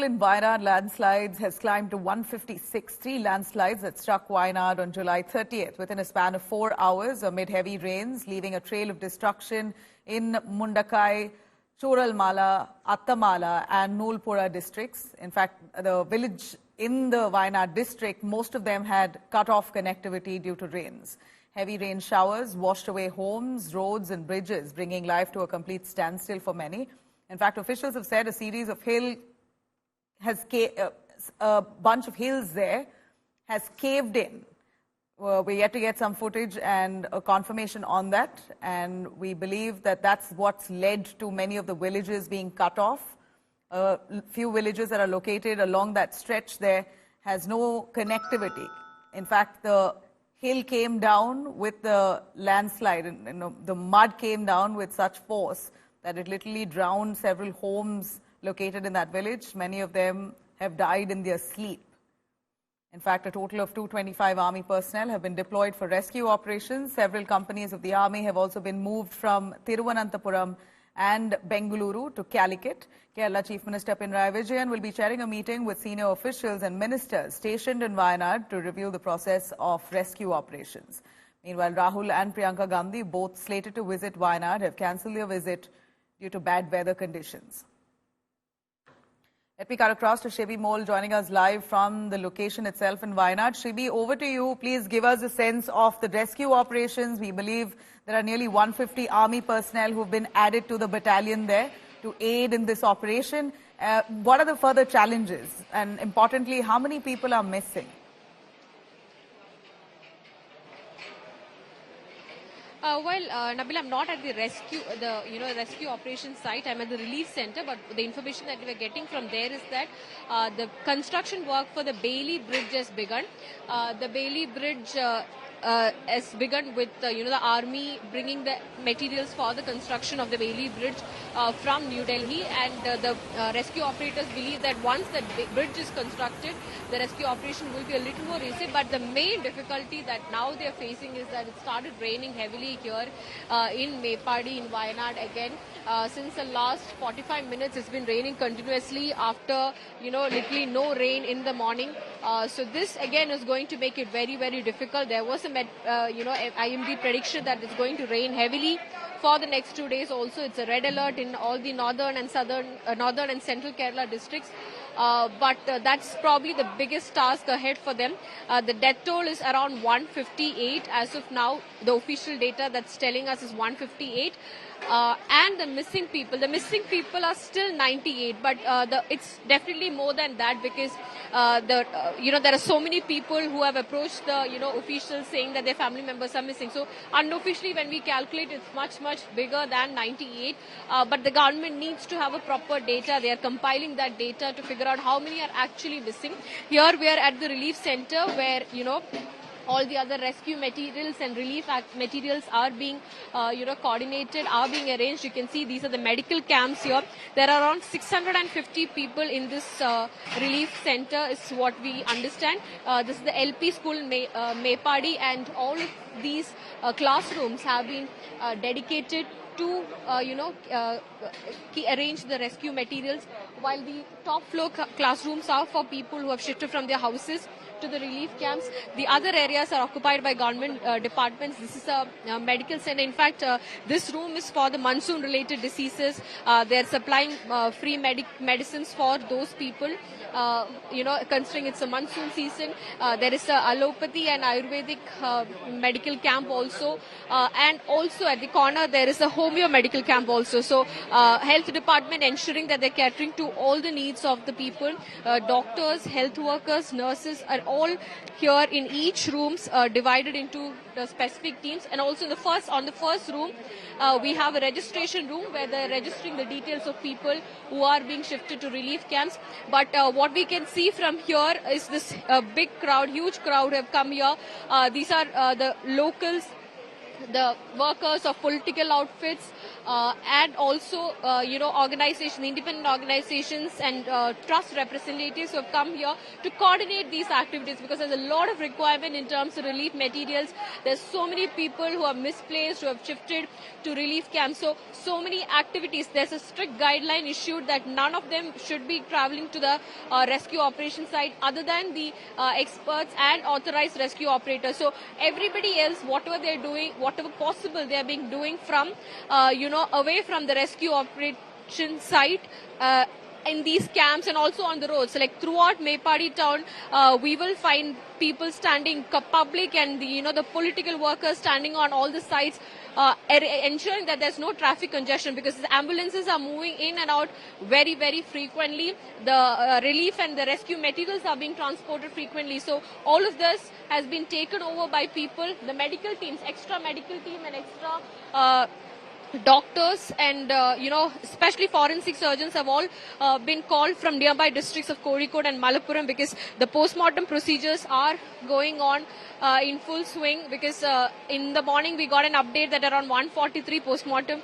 toll in Wayanad landslides has climbed to 156. 3 landslides that struck Wayanad on July 30th within a span of 4 hours amid heavy rains, leaving a trail of destruction in Mundakai, Choralmala, Attamala and Nulpura districts. In fact, the village in the Wayanad district, most of them had cut off connectivity due to rains. Heavy rain showers washed away homes, roads and bridges, bringing life to a complete standstill for many. In fact, officials have said a series of a bunch of hills there has caved in. We're yet to get some footage and a confirmation on that, and we believe that that's what's led to many of the villages being cut off. A few villages that are located along that stretch there has no connectivity. In fact, the hill came down with the landslide, and the mud came down with such force that it literally drowned several homes located in that village. Many of them have died in their sleep. In fact, a total of 225 army personnel have been deployed for rescue operations. Several companies of the army have also been moved from Thiruvananthapuram and Bengaluru to Calicut. Kerala Chief Minister Pinarayi Vijayan will be chairing a meeting with senior officials and ministers stationed in Wayanad to review the process of rescue operations. Meanwhile, Rahul and Priyanka Gandhi, both slated to visit Wayanad, have cancelled their visit due to bad weather conditions. Let me cut across to Shibi Mole joining us live from the location itself in Wayanad. Shibi, over to you. Please give us a sense of the rescue operations. We believe there are nearly 150 army personnel who've been added to the battalion there to aid in this operation. What are the further challenges? And importantly, how many people are missing? Nabil, I'm not at the rescue operations site. I'm at the relief center, but the information that we're getting from there is that the construction work for the Bailey Bridge has begun. The Bailey Bridge has begun with the army bringing the materials for the construction of the Bailey Bridge from New Delhi, and the rescue operators believe that once the bridge is constructed, the rescue operation will be a little more easy. But the main difficulty that now they are facing is that it started raining heavily here in Meppadi, in Wayanad again. Since the last 45 minutes, it's been raining continuously after, literally no rain in the morning. So this again is going to make it very, very difficult. There was a IMD prediction that it's going to rain heavily for the next 2 days. Also, it's a red alert in all the northern and central Kerala districts. But that's probably the biggest task ahead for them. The death toll is around 158 as of now. The official data that's telling us is 158. And the missing people are still 98, but it's definitely more than that, because there are so many people who have approached the officials saying that their family members are missing. So unofficially, when we calculate, it's much bigger than 98. But the government needs to have a proper data. They are compiling that data to figure out how many are actually missing. Here we are at the relief center where all the other rescue materials and relief materials are being, coordinated, are being arranged. You can see these are the medical camps here. There are around 650 people in this relief center, is what we understand. This is the LP school in Meppadi, and all of these classrooms have been dedicated to, arrange the rescue materials, while the top floor classrooms are for people who have shifted from their houses to the relief camps. The other areas are occupied by government departments. This is a medical center. In fact, this room is for the monsoon-related diseases. They are supplying free medicines for those people. Considering it's a monsoon season, there is a allopathy and Ayurvedic medical camp also. And also at the corner, there is a homeo medical camp also. So, health department ensuring that they're catering to all the needs of the people. Doctors, health workers, nurses are all here in each rooms, divided into the specific teams. And also on the first room, we have a registration room where they're registering the details of people who are being shifted to relief camps. But what we can see from here is this big crowd, huge crowd have come here. These are the locals the workers of political outfits and also, organizations, independent organizations and trust representatives who have come here to coordinate these activities, because there's a lot of requirement in terms of relief materials. There's so many people who are misplaced, who have shifted to relief camps. So many activities. There's a strict guideline issued that none of them should be traveling to the rescue operation site other than the experts and authorized rescue operators. So everybody else, whatever they're doing, whatever possible they are being doing from, away from the rescue operation site, in these camps and also on the roads. So like throughout Meppadi town, we will find people standing, public and the political workers standing on all the sites, ensuring that there's no traffic congestion, because the ambulances are moving in and out very, very frequently. The relief and the rescue materials are being transported frequently. So all of this has been taken over by people, the medical teams, extra medical team and extra doctors and, especially forensic surgeons have all been called from nearby districts of Kozhikode and Malappuram, because the post-mortem procedures are going on in full swing, because in the morning we got an update that around 143 post-mortem,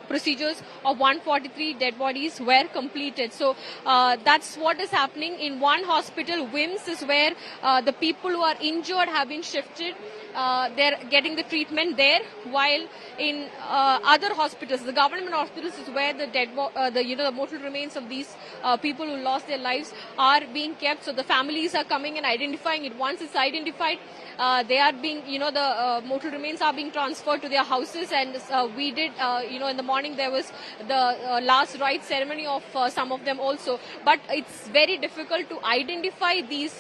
procedures of 143 dead bodies were completed. So that's what is happening in one hospital. WIMS is where the people who are injured have been shifted. They're getting the treatment there, while in other hospitals, the government hospitals, is where the the mortal remains of these people who lost their lives are being kept. So the families are coming and identifying it. Once it's identified, they are being, the mortal remains are being transferred to their houses. And we did, in the morning there was the last rite ceremony of some of them also. But it's very difficult to identify these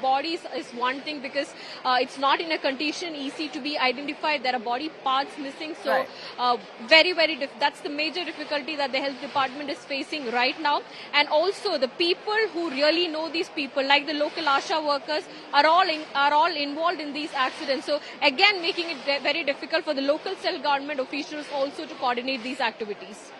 bodies is one thing, because it's not in a condition easy to be identified. There are body parts missing. So very, very that's the major difficulty that the health department is facing right now. And also the people who really know these people, like the local ASHA workers, are all involved in these accidents. So again, making it very difficult for the local self-government officials also to coordinate these activities.